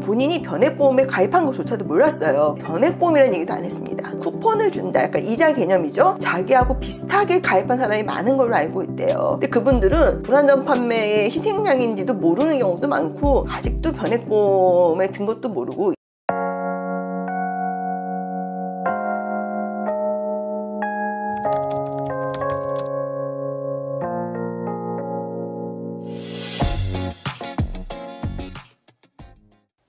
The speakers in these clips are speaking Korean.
본인이 변액보험에 가입한 것조차도 몰랐어요. 변액보험이라는 얘기도 안 했습니다. 쿠폰을 준다, 약간 이자 개념이죠. 자기하고 비슷하게 가입한 사람이 많은 걸로 알고 있대요. 근데 그분들은 불안전 판매의 희생양인지도 모르는 경우도 많고 아직도 변액보험에 든 것도 모르고.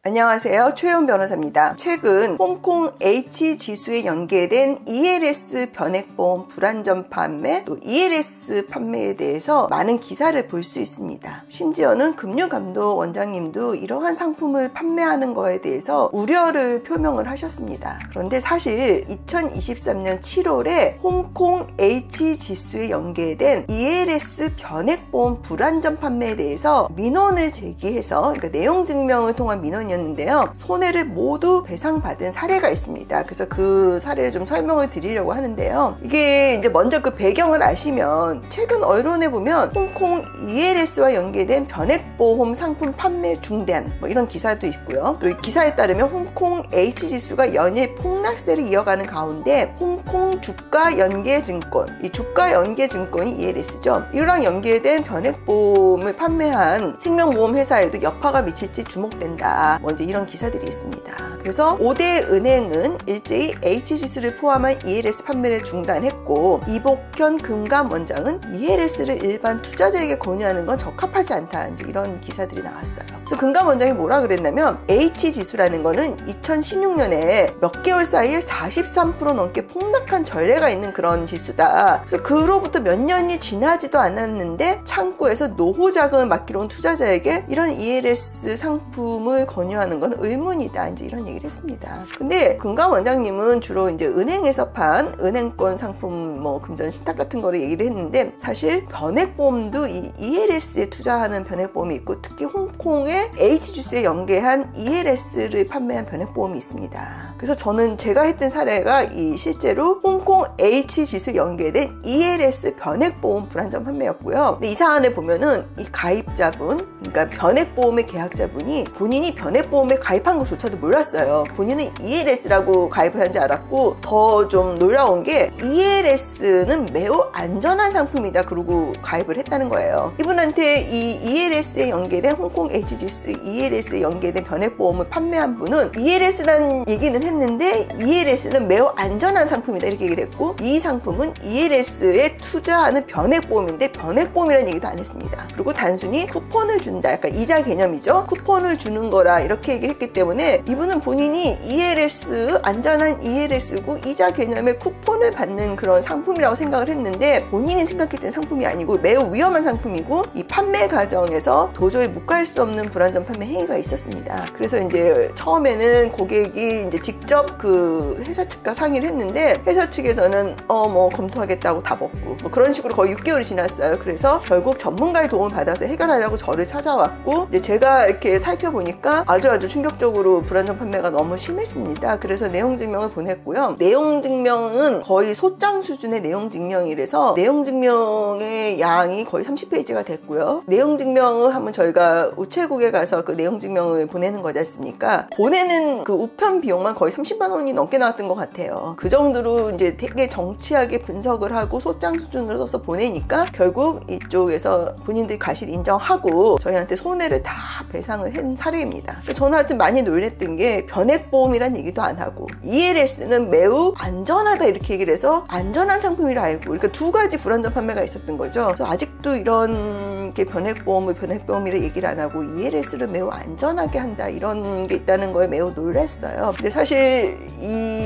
안녕하세요. 최혜원 변호사입니다. 최근 홍콩 H지수에 연계된 ELS 변액보험 불안전 판매, 또 ELS 판매에 대해서 많은 기사를 볼 수 있습니다. 심지어는 금융감독원장님도 이러한 상품을 판매하는 거에 대해서 우려를 표명을 하셨습니다. 그런데 사실 2023년 7월에 홍콩 H지수에 연계된 ELS 변액보험 불안전 판매에 대해서 민원을 제기해서, 그러니까 내용 증명을 통한 민원이었는데요. 손해를 모두 배상받은 사례가 있습니다. 그래서 그 사례를 좀 설명을 드리려고 하는데요. 이게 이제 먼저 그 배경을 아시면 최근 언론에 보면 홍콩 ELS와 연계된 변액보험 상품 판매 중단, 뭐 이런 기사도 있고요. 또 이 기사에 따르면 홍콩 H지수가 연일 폭락세를 이어가는 가운데 홍콩 주가연계증권, 이 주가연계증권이 ELS죠. 이랑 연계된 변액보험을 판매한 생명보험 회사에도 여파가 미칠지 주목된다. 이제 이런 기사들이 있습니다. 그래서 5대 은행은 일제히 H지수를 포함한 ELS 판매를 중단했고, 이복현 금감원장은 ELS를 일반 투자자에게 권유하는 건 적합하지 않다. 이제 이런 기사들이 나왔어요. 그래서 금감원장이 뭐라 그랬냐면 H지수라는 거는 2016년에 몇 개월 사이에 43% 넘게 폭락한 전례가 있는 그런 지수다. 그래서 그로부터 몇 년이 지나지도 않았는데 창구에서 노후 자금을 맡기러 온 투자자에게 이런 ELS 상품을 권유하는 건 의문이다. 이제 이런 얘기를 했습니다. 근데 금감원장님은 주로 이제 은행에서 판 은행권 상품, 뭐 금전 신탁 같은 거를 얘기를 했는데, 사실 변액보험도 이 ELS에 투자하는 변액보험이 있고, 특히 홍콩의 H지수에 연계한 ELS를 판매한 변액보험이 있습니다. 그래서 저는 제가 했던 사례가 이 실제로 홍콩 H지수에 연계된 ELS 변액보험 불안전 판매였고요. 근데 이 사안을 보면은 이 가입자분, 그러니까 변액보험의 계약자분이 본인이 변액보험에 가입한 것조차도 몰랐어요. 본인은 ELS라고 가입을 한지 알았고, 더 좀 놀라운 게 ELS는 매우 안전한 상품이다 그러고 가입을 했다는 거예요. 이분한테 이 ELS에 연계된 홍콩 H지수 ELS에 연계된 변액보험을 판매한 분은 ELS라는 얘기는 했는데 ELS는 매우 안전한 상품이다 이렇게 얘기를 했고, 이 상품은 ELS에 투자하는 변액보험인데 변액보험이라는 얘기도 안 했습니다. 그리고 단순히 쿠폰을 준다, 약간 이자 개념이죠. 쿠폰을 주는 거라 이렇게 얘기를 했기 때문에 이분은 본인이 ELS, 안전한 ELS고 이자 개념의 쿠폰을 받는 그런 상품이라고 생각을 했는데, 본인이 생각했던 상품이 아니고 매우 위험한 상품이고, 이 판매 과정에서 도저히 묵과할 수 없는 불안전 판매 행위가 있었습니다. 그래서 이제 처음에는 고객이 이제 직접 그 회사 측과 상의를 했는데, 회사 측에서는 뭐 검토하겠다고 다 먹고, 뭐 그런 식으로 거의 6개월이 지났어요. 그래서 결국 전문가의 도움을 받아서 해결하려고 저를 찾아왔고, 이제 제가 이렇게 살펴보니까 아주 충격적으로 불안전 판매가 너무 심했습니다. 그래서 내용 증명을 보냈고요. 내용 증명은 거의 소장 수준의 내용 증명이라서 내용 증명의 양이 거의 30페이지가 됐고요. 내용 증명을 하면 저희가 우체국에 가서 그 내용 증명을 보내는 거지 않습니까? 보내는 그 우편 비용만 거의 30만 원이 넘게 나왔던 것 같아요. 그 정도로 이제 되게 정치하게 분석을 하고 소장 수준으로 써서 보내니까 결국 이쪽에서 본인들이 과실 인정하고 저희한테 손해를 다 배상을 한 사례입니다. 저는 하여튼 많이 놀랬던 게 변액보험이란 얘기도 안 하고 ELS는 매우 안전하다 이렇게 얘기를 해서 안전한 상품이라 알고, 그러니까 두 가지 불안전 판매가 있었던 거죠. 그래서 아직도 이런 게 변액보험이라 얘기를 안 하고 ELS를 매우 안전하게 한다 이런 게 있다는 거에 매우 놀랐어요. 근데 사실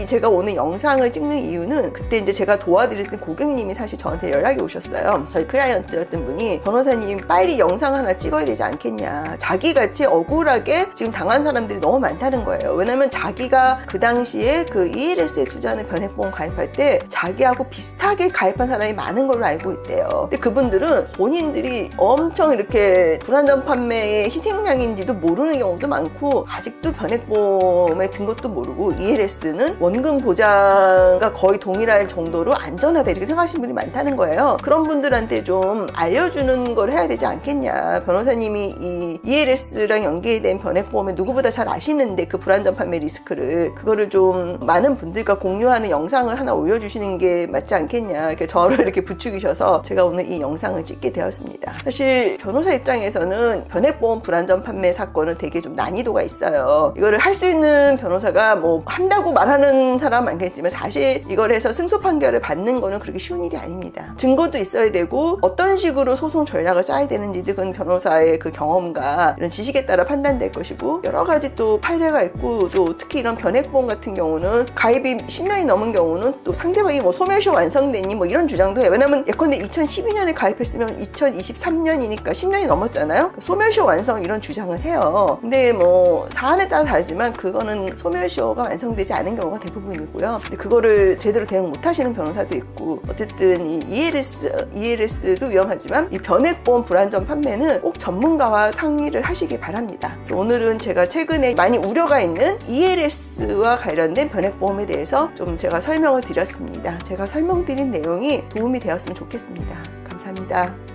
제가 오늘 영상을 찍는 이유는 그때 이제 제가 도와드렸던 고객님이 사실 저한테 연락이 오셨어요. 저희 클라이언트였던 분이 변호사님 빨리 영상 하나 찍어야 되지 않겠냐. 자기같이 억울하게 지금 당한 사람들이 너무 많다는 거예요. 왜냐면 자기가 그 당시에 그 ELS에 투자하는 변액보험 가입할 때 자기하고 비슷하게 가입한 사람이 많은 걸로 알고 있대요. 근데 그분들은 본인들이 엄청 이렇게 불안전 판매의 희생양인지도 모르는 경우도 많고 아직도 변액보험에 든 것도 모르고 되고 ELS는 원금 보장과 거의 동일할 정도로 안전하다 이렇게 생각하시는 분이 많다는 거예요. 그런 분들한테 좀 알려주는 걸 해야 되지 않겠냐. 변호사님이 이 ELS랑 연계된 변액보험에 누구보다 잘 아시는데 그 불안전 판매 리스크를 그거를 좀 많은 분들과 공유하는 영상을 하나 올려주시는 게 맞지 않겠냐. 이렇게 저를 이렇게 부추기셔서 제가 오늘 이 영상을 찍게 되었습니다. 사실 변호사 입장에서는 변액보험 불안전 판매 사건은 되게 좀 난이도가 있어요. 이거를 할 수 있는 변호사가 뭐 한다고 말하는 사람은 많겠지만 사실 이걸 해서 승소 판결을 받는 거는 그렇게 쉬운 일이 아닙니다. 증거도 있어야 되고 어떤 식으로 소송 전략을 짜야 되는지 그건 변호사의 그 경험과 이런 지식에 따라 판단될 것이고 여러 가지 또 판례가 있고 또 특히 이런 변액보험 같은 경우는 가입이 10년이 넘은 경우는 또 상대방이 뭐 소멸시 완성됐니 뭐 이런 주장도 해요. 왜냐면 예컨대 2012년에 가입했으면 2023년이니까 10년이 넘었잖아요. 소멸시 완성 이런 주장을 해요. 근데 뭐 사안에 따라 다르지만 그거는 소멸시효가 완성되지 않은 경우가 대부분이고요. 근데 그거를 제대로 대응 못 하시는 변호사도 있고 어쨌든 이 ELS도 위험하지만 이 변액보험 불안전 판매는 꼭 전문가와 상의를 하시기 바랍니다. 그래서 오늘은 제가 최근에 많이 우려가 있는 ELS와 관련된 변액보험에 대해서 좀 제가 설명을 드렸습니다. 제가 설명드린 내용이 도움이 되었으면 좋겠습니다. 감사합니다.